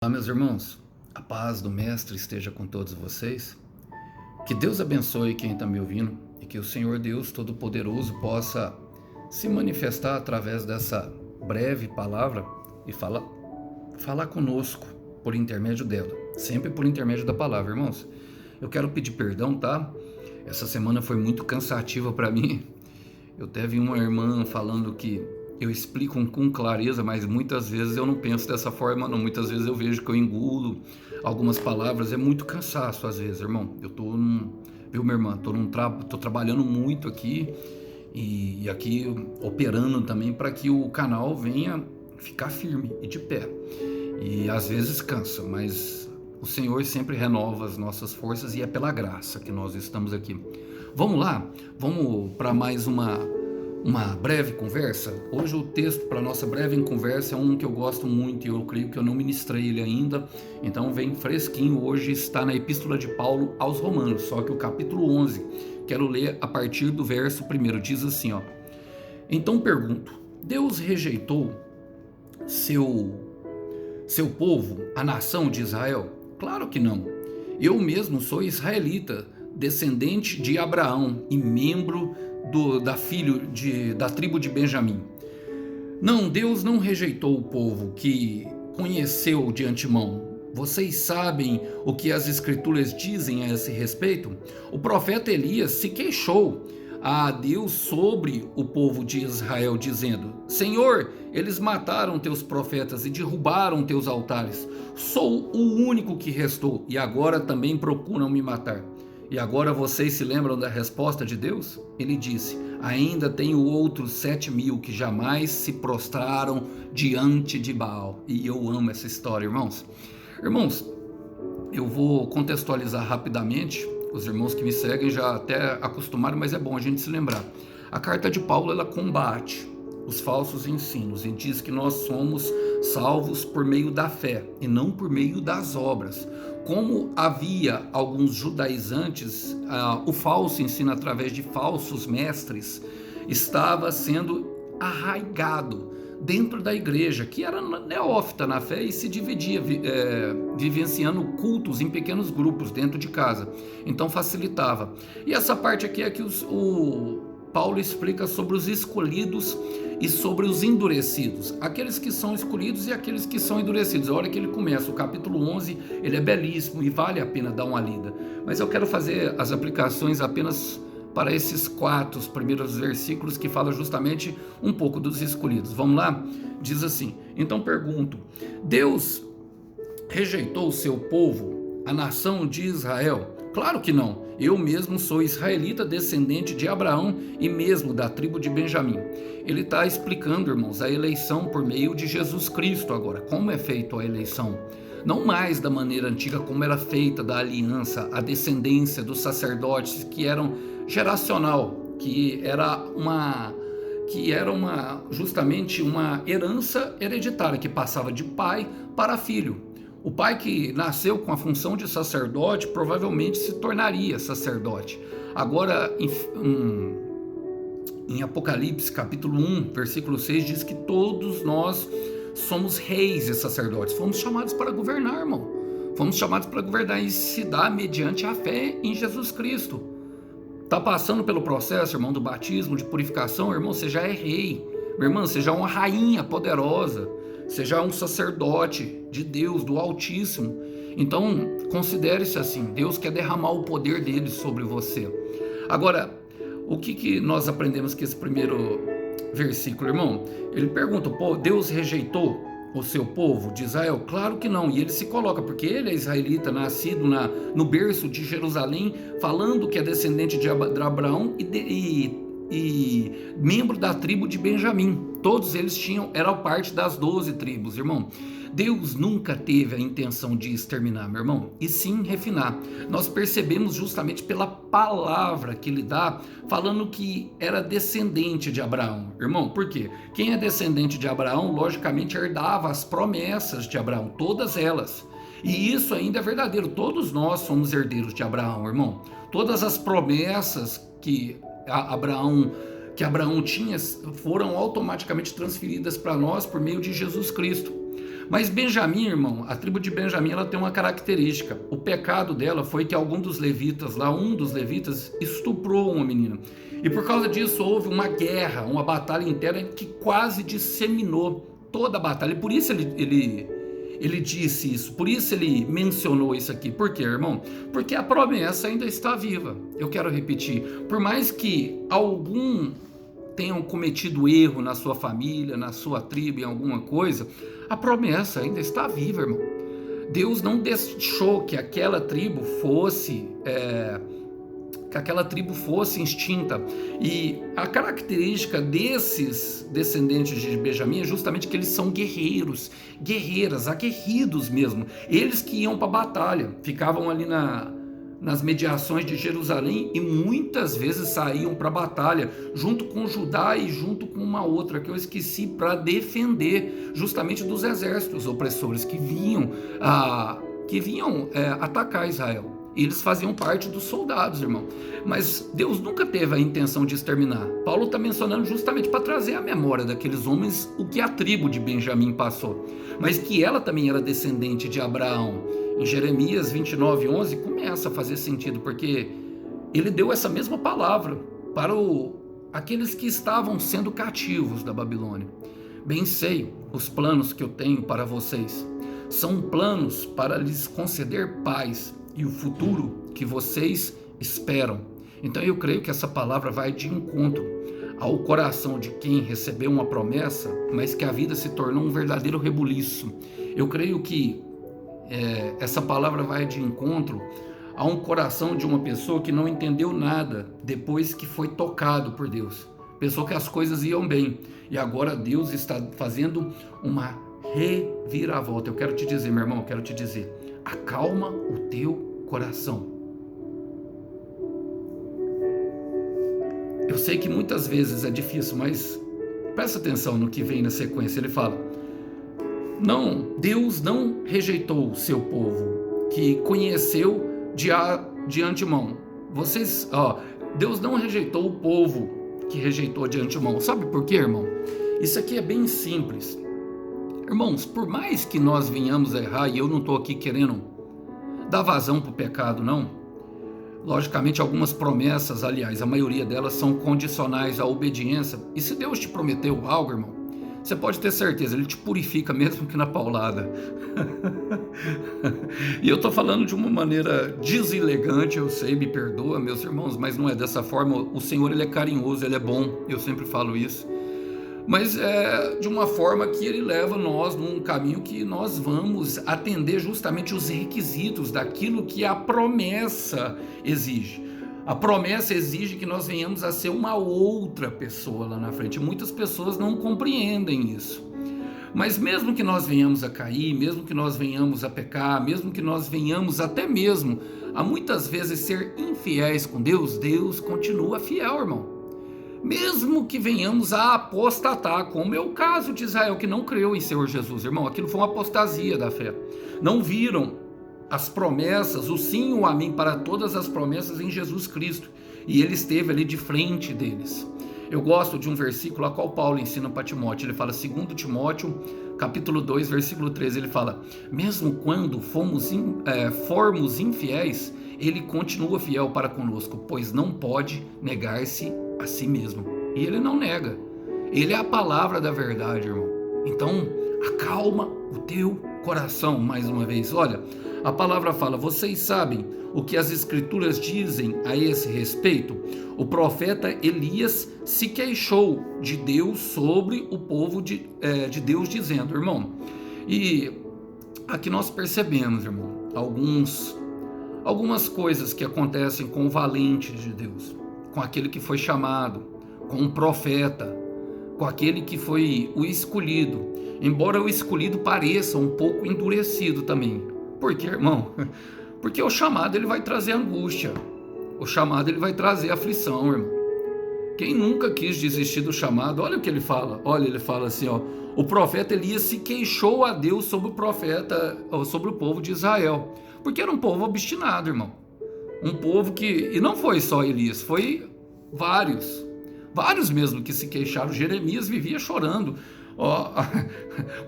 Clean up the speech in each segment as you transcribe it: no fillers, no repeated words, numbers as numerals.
Olá, meus irmãos, a paz do Mestre esteja com todos vocês. Que Deus abençoe quem está me ouvindo e que o Senhor Deus Todo-Poderoso possa se manifestar através dessa breve palavra e falar conosco por intermédio dela, sempre por intermédio da palavra, irmãos. Eu quero pedir perdão, tá? Essa semana foi muito cansativa para mim. Eu teve uma irmã falando que eu explico com clareza, mas muitas vezes eu não penso dessa forma, não. Muitas vezes eu vejo que eu engulo algumas palavras, é muito cansaço às vezes, irmão. Viu, minha irmã? Tô trabalhando muito aqui e aqui operando também para que o canal venha ficar firme e de pé. E às vezes cansa, mas o Senhor sempre renova as nossas forças e é pela graça que nós estamos aqui. Vamos lá? Vamos para mais uma breve conversa. Hoje o texto para nossa breve conversa é um que eu gosto muito e eu creio que eu não ministrei ele ainda, então vem fresquinho. Hoje está na Epístola de Paulo aos Romanos, só que o capítulo 11, quero ler a partir do verso 1, diz assim, ó: Então pergunto, Deus rejeitou seu povo, a nação de Israel? Claro que não. Eu mesmo sou israelita, descendente de Abraão e membro da tribo de Benjamim. Não, Deus não rejeitou o povo que conheceu de antemão. Vocês sabem o que as escrituras dizem a esse respeito? O profeta Elias se queixou a Deus sobre o povo de Israel, dizendo: Senhor, eles mataram teus profetas e derrubaram teus altares. Sou o único que restou e agora também procuram me matar. E agora vocês se lembram da resposta de Deus? Ele disse: ainda tenho outros 7.000 que jamais se prostraram diante de Baal. E eu amo essa história, irmãos. Irmãos, eu vou contextualizar rapidamente. Os irmãos que me seguem já até acostumaram, mas é bom a gente se lembrar. A carta de Paulo, ela combate os falsos ensinos e diz que nós somos salvos por meio da fé e não por meio das obras. Como havia alguns judaizantes, o falso ensino através de falsos mestres estava sendo arraigado dentro da igreja, que era neófita na fé e se dividia, vivenciando cultos em pequenos grupos dentro de casa. Então facilitava. E essa parte aqui é que o Paulo explica sobre os escolhidos e sobre os endurecidos, aqueles que são escolhidos e aqueles que são endurecidos. A hora que ele começa o capítulo 11, ele é belíssimo e vale a pena dar uma lida, mas eu quero fazer as aplicações apenas para esses 4 primeiros versículos que falam justamente um pouco dos escolhidos. Vamos lá? Diz assim: então pergunto, Deus rejeitou o seu povo, a nação de Israel? Claro que não. Eu mesmo sou israelita, descendente de Abraão e mesmo da tribo de Benjamim. Ele está explicando, irmãos, a eleição por meio de Jesus Cristo agora. Como é feita a eleição? Não mais da maneira antiga como era feita da aliança, a descendência dos sacerdotes que eram geracional, que era justamente uma herança hereditária que passava de pai para filho. O pai que nasceu com a função de sacerdote provavelmente se tornaria sacerdote. Agora, em Apocalipse, capítulo 1, versículo 6, diz que todos nós somos reis e sacerdotes. Fomos chamados para governar, irmão. Fomos chamados para governar e se dá mediante a fé em Jesus Cristo. Está passando pelo processo, irmão, do batismo, de purificação, irmão, você já é rei. Minha irmã, você já é uma rainha poderosa. Você já é um sacerdote de Deus, do Altíssimo. Então, considere-se assim. Deus quer derramar o poder dele sobre você. Agora, o que nós aprendemos com esse primeiro versículo, irmão? Ele pergunta, Deus rejeitou o seu povo de Israel? Claro que não. E ele se coloca, porque ele é israelita, nascido no berço de Jerusalém, falando que é descendente de Abraão e membro da tribo de Benjamim. Todos eles eram parte das 12 tribos, irmão. Deus nunca teve a intenção de exterminar, meu irmão, e sim refinar. Nós percebemos justamente pela palavra que ele dá, falando que era descendente de Abraão. Irmão, por quê? Quem é descendente de Abraão, logicamente, herdava as promessas de Abraão, todas elas. E isso ainda é verdadeiro. Todos nós somos herdeiros de Abraão, irmão. Todas as promessas que Abraão tinha foram automaticamente transferidas para nós por meio de Jesus Cristo. Mas Benjamim, irmão, a tribo de Benjamim, ela tem uma característica. O pecado dela foi que algum dos levitas lá, um dos levitas, estuprou uma menina. E por causa disso houve uma guerra, uma batalha interna que quase disseminou toda a batalha. E por isso ele disse isso, por isso ele mencionou isso aqui. Por quê, irmão? Porque a promessa ainda está viva. Eu quero repetir, por mais que algum tenham cometido erro na sua família, na sua tribo, em alguma coisa, a promessa ainda está viva, irmão. Deus não deixou que aquela tribo fosse extinta. E a característica desses descendentes de Benjamim é justamente que eles são guerreiros, guerreiras, aguerridos mesmo. Eles que iam para a batalha, ficavam ali nas mediações de Jerusalém e muitas vezes saíam para a batalha, junto com Judá e junto com uma outra que eu esqueci, para defender justamente dos exércitos opressores que vinham atacar Israel. Eles faziam parte dos soldados, irmão. Mas Deus nunca teve a intenção de exterminar. Paulo está mencionando justamente para trazer à memória daqueles homens o que a tribo de Benjamim passou. Mas que ela também era descendente de Abraão. Em Jeremias 29:11 começa a fazer sentido, porque ele deu essa mesma palavra para aqueles que estavam sendo cativos da Babilônia. Bem sei os planos que eu tenho para vocês. São planos para lhes conceder paz e o futuro que vocês esperam. Então eu creio que essa palavra vai de encontro ao coração de quem recebeu uma promessa, mas que a vida se tornou um verdadeiro rebuliço. Eu creio que essa palavra vai de encontro a um coração de uma pessoa que não entendeu nada depois que foi tocado por Deus. Pensou que as coisas iam bem e agora Deus está fazendo uma reviravolta. Eu quero te dizer, meu irmão, eu quero te dizer, acalma o teu coração. Eu sei que muitas vezes é difícil, mas presta atenção no que vem na sequência. Ele fala: não, Deus não rejeitou o seu povo que conheceu de antemão. Deus não rejeitou o povo que rejeitou de antemão. Sabe por quê, irmão? Isso aqui é bem simples. Irmãos, por mais que nós venhamos a errar, e eu não estou aqui querendo dar vazão para o pecado, não. Logicamente, algumas promessas, aliás, a maioria delas são condicionais à obediência. E se Deus te prometeu algo, irmão, você pode ter certeza, Ele te purifica mesmo que na paulada. E eu estou falando de uma maneira deselegante, eu sei, me perdoa, meus irmãos, mas não é dessa forma. O Senhor, Ele é carinhoso, Ele é bom, eu sempre falo isso. Mas é de uma forma que Ele leva nós num caminho que nós vamos atender justamente os requisitos daquilo que a promessa exige. A promessa exige que nós venhamos a ser uma outra pessoa lá na frente. Muitas pessoas não compreendem isso. Mas mesmo que nós venhamos a cair, mesmo que nós venhamos a pecar, mesmo que nós venhamos até mesmo a muitas vezes ser infiéis com Deus, Deus continua fiel, irmão. Mesmo que venhamos a apostatar, como é o caso de Israel, que não creu em Senhor Jesus, irmão, aquilo foi uma apostasia da fé. Não viram as promessas, o sim e o amém para todas as promessas em Jesus Cristo, e ele esteve ali de frente deles. Eu gosto de um versículo a qual Paulo ensina para Timóteo. Ele fala, 2 Timóteo, capítulo 2, versículo 13, ele fala: mesmo quando formos infiéis, ele continua fiel para conosco, pois não pode negar-se a si mesmo. E ele não nega. Ele é a palavra da verdade, irmão. Então, acalma o teu coração, mais uma vez. Olha, a palavra fala: vocês sabem o que as escrituras dizem a esse respeito? O profeta Elias se queixou de Deus sobre o povo de Deus, dizendo, irmão, e aqui nós percebemos, irmão, algumas coisas que acontecem com o valente de Deus, com aquele que foi chamado, com o profeta, com aquele que foi o escolhido, embora o escolhido pareça um pouco endurecido também. Por quê, irmão? Porque o chamado ele vai trazer angústia, o chamado ele vai trazer aflição, irmão. Quem nunca quis desistir do chamado, olha o que ele fala, ele fala assim, o profeta Elias se queixou a Deus sobre o povo de Israel, porque era um povo obstinado, irmão. Um povo e não foi só Elias, foi vários mesmo que se queixaram. Jeremias vivia chorando. Ó,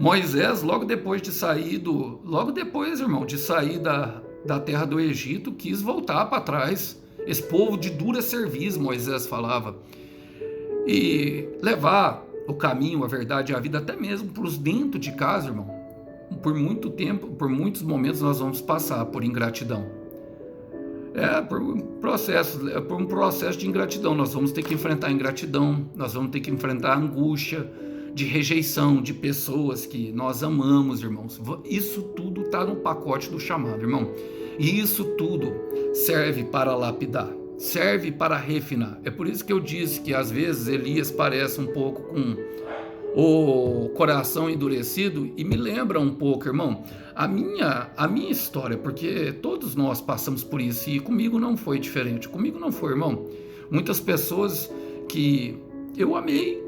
Moisés, logo depois, irmão, de sair da terra do Egito, quis voltar para trás. Esse povo de dura cerviz, Moisés falava, e levar o caminho, a verdade e a vida até mesmo para os dentro de casa, irmão. Por muito tempo, por muitos momentos nós vamos passar por ingratidão. Por um processo de ingratidão. Nós vamos ter que enfrentar a ingratidão, nós vamos ter que enfrentar a angústia de rejeição de pessoas que nós amamos, irmãos. Isso tudo está no pacote do chamado, irmão. E isso tudo serve para lapidar, serve para refinar. É por isso que eu disse que às vezes Elias parece um pouco com o coração endurecido e me lembra um pouco, irmão, a minha história, porque todos nós passamos por isso e comigo não foi diferente. Comigo não foi, irmão. Muitas pessoas que eu amei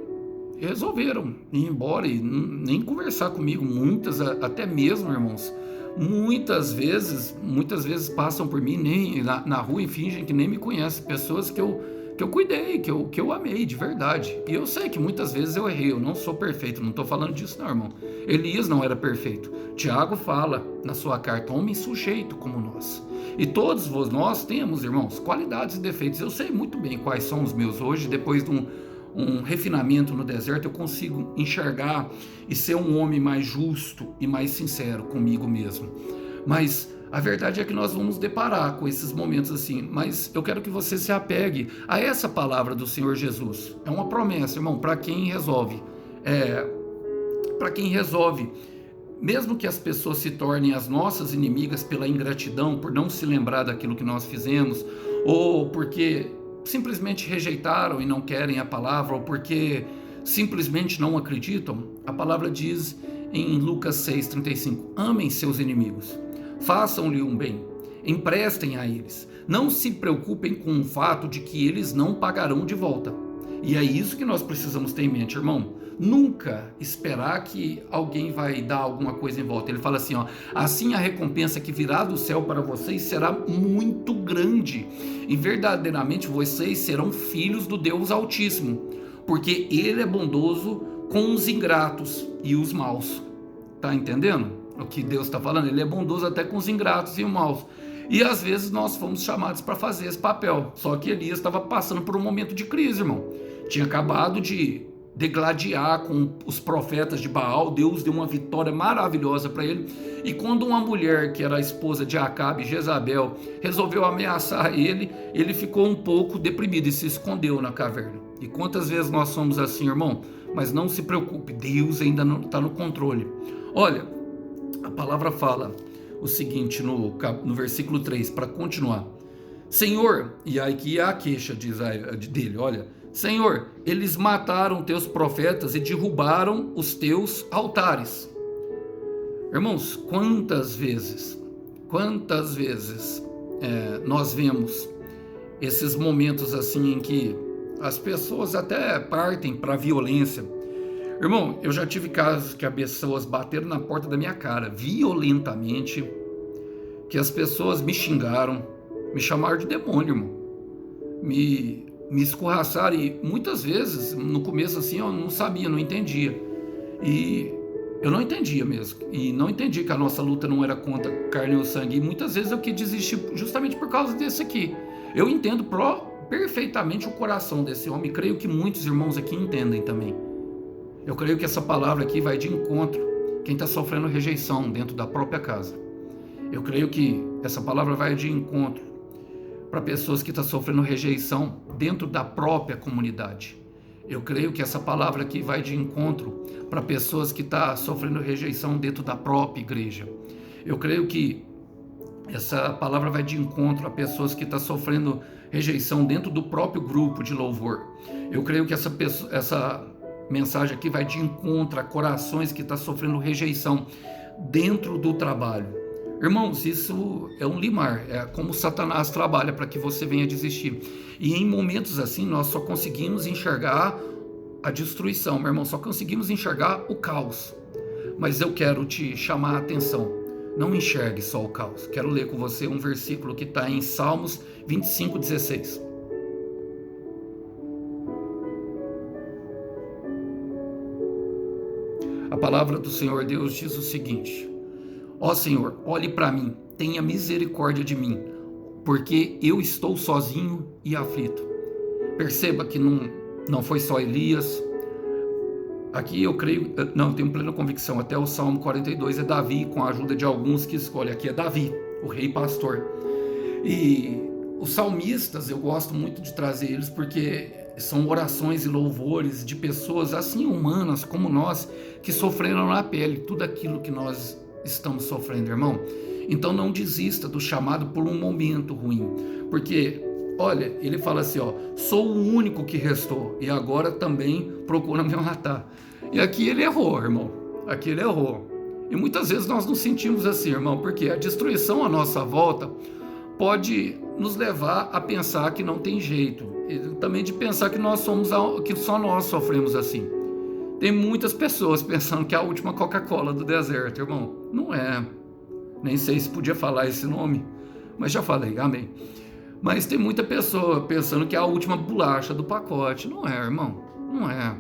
resolveram ir embora e nem conversar comigo. Muitas, até mesmo, irmãos, muitas vezes passam por mim nem na rua e fingem que nem me conhecem. Pessoas que eu cuidei, que eu amei de verdade. E eu sei que muitas vezes eu errei, eu não sou perfeito, não estou falando disso não, irmão. Elias não era perfeito. Tiago fala na sua carta, homem sujeito como nós. E todos nós temos, irmãos, qualidades e defeitos. Eu sei muito bem quais são os meus hoje, depois de um refinamento no deserto, eu consigo enxergar e ser um homem mais justo e mais sincero comigo mesmo. Mas a verdade é que nós vamos deparar com esses momentos assim, mas eu quero que você se apegue a essa palavra do Senhor Jesus. É uma promessa, irmão, para quem resolve. Para quem resolve, mesmo que as pessoas se tornem as nossas inimigas pela ingratidão, por não se lembrar daquilo que nós fizemos, ou porque simplesmente rejeitaram e não querem a palavra, ou porque simplesmente não acreditam, a palavra diz em Lucas 6,35, amem seus inimigos. Façam-lhe um bem, emprestem a eles, não se preocupem com o fato de que eles não pagarão de volta. E é isso que nós precisamos ter em mente, irmão. Nunca esperar que alguém vai dar alguma coisa em volta. Ele fala assim, ó, assim a recompensa que virá do céu para vocês será muito grande, e verdadeiramente vocês serão filhos do Deus Altíssimo, porque Ele é bondoso com os ingratos e os maus. Tá entendendo o que Deus está falando? Ele é bondoso até com os ingratos e os maus. E às vezes nós fomos chamados para fazer esse papel. Só que Elias estava passando por um momento de crise, irmão. Tinha acabado de degladiar com os profetas de Baal. Deus deu uma vitória maravilhosa para ele. E quando uma mulher, que era a esposa de Acabe, Jezabel, resolveu ameaçar ele, ele ficou um pouco deprimido e se escondeu na caverna. E quantas vezes nós somos assim, irmão? Mas não se preocupe, Deus ainda não está no controle. Olha, a palavra fala o seguinte no versículo 3, para continuar. Senhor, e aqui é a queixa dele, olha, Senhor, eles mataram teus profetas e derrubaram os teus altares. Irmãos, quantas vezes nós vemos esses momentos assim em que as pessoas até partem para a violência. Irmão, eu já tive casos que as pessoas bateram na porta da minha cara violentamente, que as pessoas me xingaram, me chamaram de demônio, irmão, me escorraçaram, e muitas vezes, no começo assim, eu não sabia, não entendia, e eu não entendia mesmo, e não entendi que a nossa luta não era contra carne ou sangue, e muitas vezes eu quis desistir justamente por causa desse aqui. Eu entendo perfeitamente o coração desse homem, e creio que muitos irmãos aqui entendem também. Eu creio que essa palavra aqui vai de encontro quem está sofrendo rejeição dentro da própria casa. Eu creio que essa palavra vai de encontro para pessoas que estão sofrendo rejeição dentro da própria comunidade. Eu creio que essa palavra aqui vai de encontro para pessoas que estão sofrendo rejeição dentro da própria igreja. Eu creio que essa palavra vai de encontro a pessoas que estão sofrendo rejeição dentro do próprio grupo de louvor. Eu creio que essa mensagem aqui vai de encontro a corações que estão sofrendo rejeição dentro do trabalho. Irmãos, isso é um limar, é como Satanás trabalha para que você venha desistir. E em momentos assim, nós só conseguimos enxergar a destruição, meu irmão, só conseguimos enxergar o caos. Mas eu quero te chamar a atenção, não enxergue só o caos. Quero ler com você um versículo que está em Salmos 25:16. palavra do Senhor Deus diz o seguinte: ó Senhor, olhe para mim, tenha misericórdia de mim, porque eu estou sozinho e aflito. Perceba que não foi só Elias. Aqui eu creio, não, eu tenho plena convicção, até o Salmo 42 é Davi, com a ajuda de alguns que escolhem. Aqui é Davi, o rei pastor. E os salmistas, eu gosto muito de trazer eles, porque são orações e louvores de pessoas assim humanas como nós, que sofreram na pele tudo aquilo que nós estamos sofrendo, irmão. Então não desista do chamado por um momento ruim, porque olha, ele fala assim, ó, sou o único que restou e agora também procura me matar. E aqui ele errou, irmão. Aqui ele errou. E muitas vezes nós nos sentimos assim, irmão, porque a destruição à nossa volta pode nos levar a pensar que não tem jeito. E também de pensar que que só nós sofremos assim. Tem muitas pessoas pensando que é a última Coca-Cola do deserto, irmão. Não é. Nem sei se podia falar esse nome, mas já falei, amém. Mas tem muita pessoa pensando que é a última bolacha do pacote. Não é, irmão. Não é.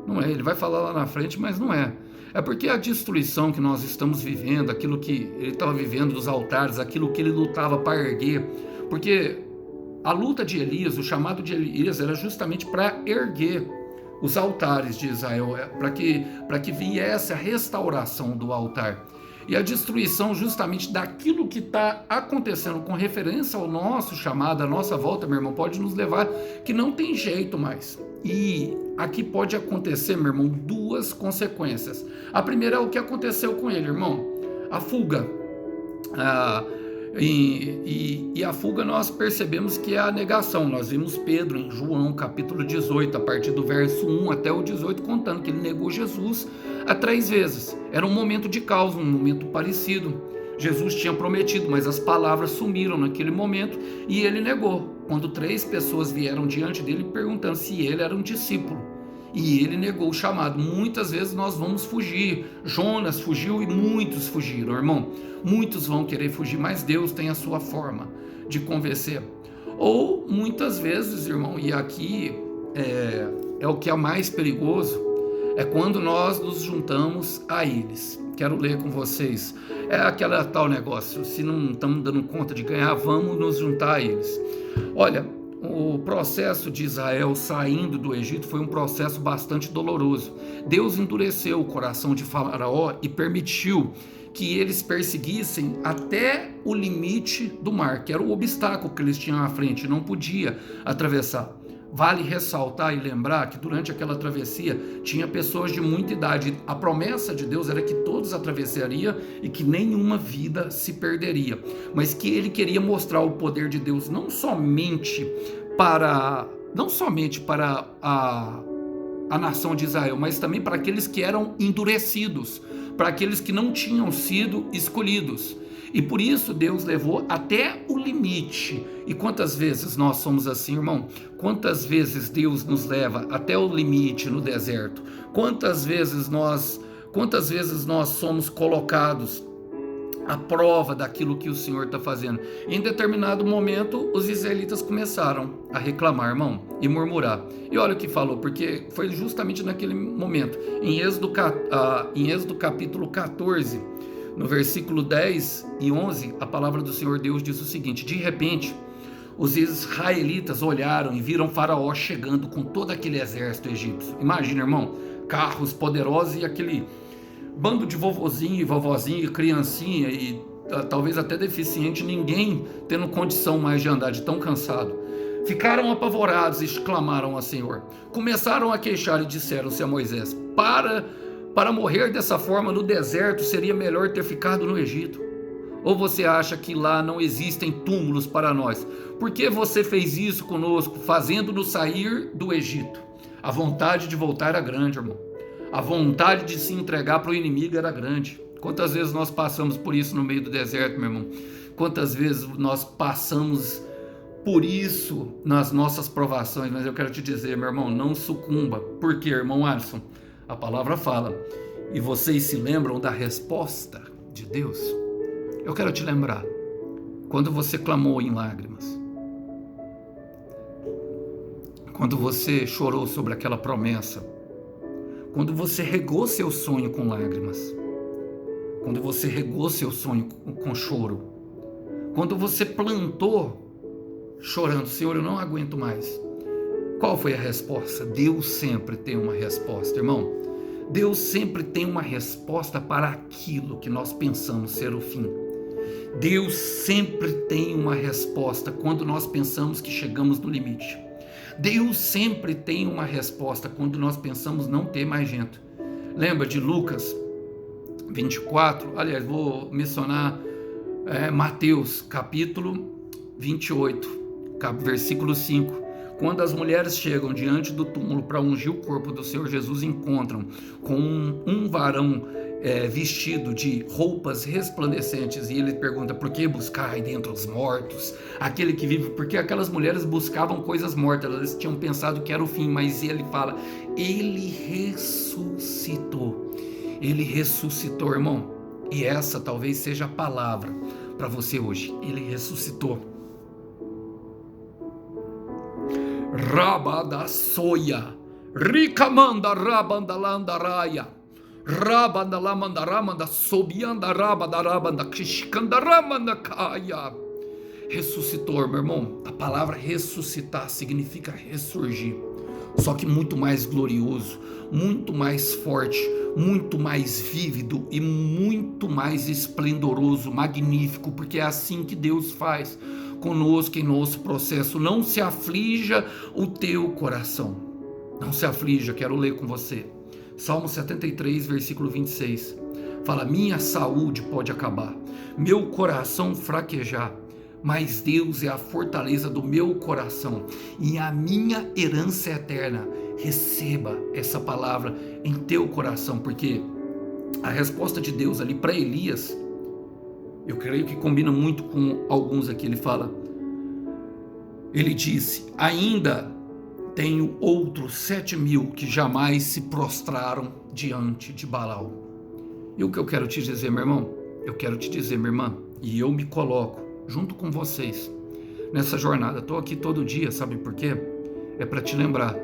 Não é. Ele vai falar lá na frente, mas não é. É porque a destruição que nós estamos vivendo, aquilo que ele estava vivendo dos altares, aquilo que ele lutava para erguer. Porque a luta de Elias, o chamado de Elias, era justamente para erguer os altares de Israel, para que viesse a restauração do altar. E a destruição justamente daquilo que está acontecendo com referência ao nosso chamado, a nossa volta, meu irmão, pode nos levar que não tem jeito mais. E aqui pode acontecer, meu irmão, duas consequências. A primeira é o que aconteceu com ele, irmão, a fuga. E a fuga nós percebemos que é a negação. Nós vimos Pedro em João capítulo 18, a partir do verso 1 até o 18, contando que ele negou Jesus 3 vezes. Era um momento de caos, um momento parecido. Jesus tinha prometido, mas as palavras sumiram naquele momento e ele negou. Quando 3 pessoas vieram diante dele perguntando se ele era um discípulo. E ele negou o chamado. Muitas vezes nós vamos fugir. Jonas fugiu e muitos fugiram, irmão. Muitos vão querer fugir, mas Deus tem a sua forma de convencer. Ou muitas vezes, irmão, e aqui é o que é mais perigoso, é quando nós nos juntamos a eles. Quero ler com vocês. É aquela tal negócio, se não estamos dando conta de ganhar, vamos nos juntar a eles. Olha, o processo de Israel saindo do Egito foi um processo bastante doloroso. Deus endureceu o coração de Faraó e permitiu que eles perseguissem até o limite do mar, que era o obstáculo que eles tinham à frente, não podia atravessar. Vale ressaltar e lembrar que durante aquela travessia tinha pessoas de muita idade. A promessa de Deus era que todos atravessariam e que nenhuma vida se perderia. Mas que ele queria mostrar o poder de Deus não somente para a nação de Israel, mas também para aqueles que eram endurecidos, para aqueles que não tinham sido escolhidos. E por isso Deus levou até o limite. E quantas vezes nós somos assim, irmão? Quantas vezes Deus nos leva até o limite no deserto? Quantas vezes nós somos colocados à prova daquilo que o Senhor está fazendo? Em determinado momento, os israelitas começaram a reclamar, irmão, e murmurar. E olha o que falou, porque foi justamente naquele momento. Em Êxodo capítulo 14, no versículo 10 e 11, a palavra do Senhor Deus diz o seguinte: de repente, os israelitas olharam e viram Faraó chegando com todo aquele exército egípcio. Imagina, irmão, carros poderosos e aquele bando de vovozinho e vovozinha e criancinha e talvez até deficiente, ninguém tendo condição mais de andar, de tão cansado. Ficaram apavorados e clamaram ao Senhor. Começaram a queixar e disseram-se a Moisés: Para morrer dessa forma no deserto, seria melhor ter ficado no Egito. Ou você acha que lá não existem túmulos para nós? Por que você fez isso conosco, fazendo-nos sair do Egito? A vontade de voltar era grande, irmão. A vontade de se entregar para o inimigo era grande. Quantas vezes nós passamos por isso no meio do deserto, meu irmão? Quantas vezes nós passamos por isso nas nossas provações? Mas eu quero te dizer, meu irmão, não sucumba. Por quê, irmão Alisson? A palavra fala, e vocês se lembram da resposta de Deus? Eu quero te lembrar, quando você clamou em lágrimas, quando você chorou sobre aquela promessa, quando você regou seu sonho com lágrimas, quando você regou seu sonho com choro, quando você plantou chorando, Senhor, eu não aguento mais. Qual foi a resposta? Deus sempre tem uma resposta, irmão. Deus sempre tem uma resposta para aquilo que nós pensamos ser o fim. Deus sempre tem uma resposta quando nós pensamos que chegamos no limite. Deus sempre tem uma resposta quando nós pensamos não ter mais jeito. Lembra de Lucas 24? Aliás, vou mencionar Mateus capítulo 28, versículo 5. Quando as mulheres chegam diante do túmulo para ungir o corpo do Senhor Jesus, encontram com um varão vestido de roupas resplandecentes, e ele pergunta: por que buscar dentre os mortos aquele que vive? Porque aquelas mulheres buscavam coisas mortas, elas tinham pensado que era o fim, mas ele fala: ele ressuscitou. Ele ressuscitou, irmão. E essa talvez seja a palavra para você hoje. Ele ressuscitou. Rabada soia, ricamanda rabandalandaraya, rabandalamandaramanda sobianda rabadarabanda kishkandaramanda kaya. Ressuscitou, meu irmão. A palavra ressuscitar significa ressurgir, só que muito mais glorioso, muito mais forte, muito mais vívido e muito mais esplendoroso, magnífico, porque é assim que Deus faz conosco em nosso processo. Não se aflija o teu coração, não se aflija. Quero ler com você Salmo 73, versículo 26, fala: minha saúde pode acabar, meu coração fraquejar, mas Deus é a fortaleza do meu coração e a minha herança eterna. Receba essa palavra em teu coração, porque a resposta de Deus ali para Elias, eu creio que combina muito com alguns aqui. Ele disse: ainda tenho outros 7.000 que jamais se prostraram diante de Baal. E o que eu quero te dizer, meu irmão? Eu quero te dizer, minha irmã, e eu me coloco junto com vocês nessa jornada. Estou aqui todo dia, sabe por quê? É para te lembrar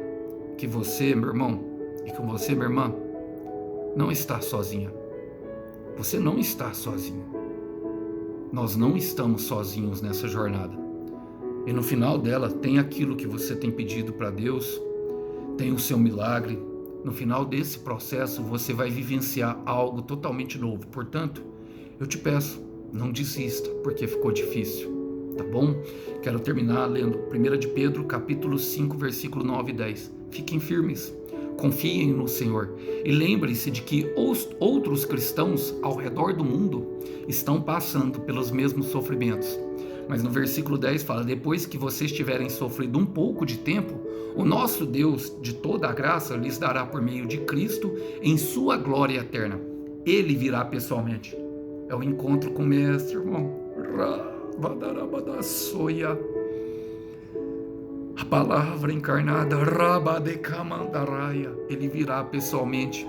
que você, meu irmão, e que você, minha irmã, não está sozinha. Você não está sozinho. Nós não estamos sozinhos nessa jornada. E no final dela tem aquilo que você tem pedido para Deus, tem o seu milagre. No final desse processo você vai vivenciar algo totalmente novo. Portanto, eu te peço, não desista, porque ficou difícil, tá bom? Quero terminar lendo 1 de Pedro, capítulo 5, versículo 9 e 10. Fiquem firmes, confiem no Senhor e lembrem-se de que os outros cristãos ao redor do mundo estão passando pelos mesmos sofrimentos. Mas no versículo 10 fala: depois que vocês tiverem sofrido um pouco de tempo, o nosso Deus de toda a graça lhes dará por meio de Cristo em sua glória eterna. Ele virá pessoalmente. É o encontro com o Mestre, irmão. A palavra encarnada, ele virá pessoalmente,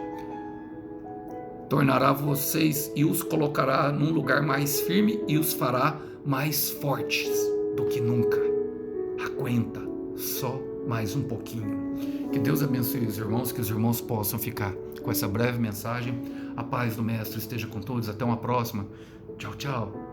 tornará vocês e os colocará num lugar mais firme e os fará mais fortes do que nunca. Aguenta só mais um pouquinho. Que Deus abençoe os irmãos, que os irmãos possam ficar com essa breve mensagem. A paz do Mestre esteja com todos. Até uma próxima. Tchau, tchau.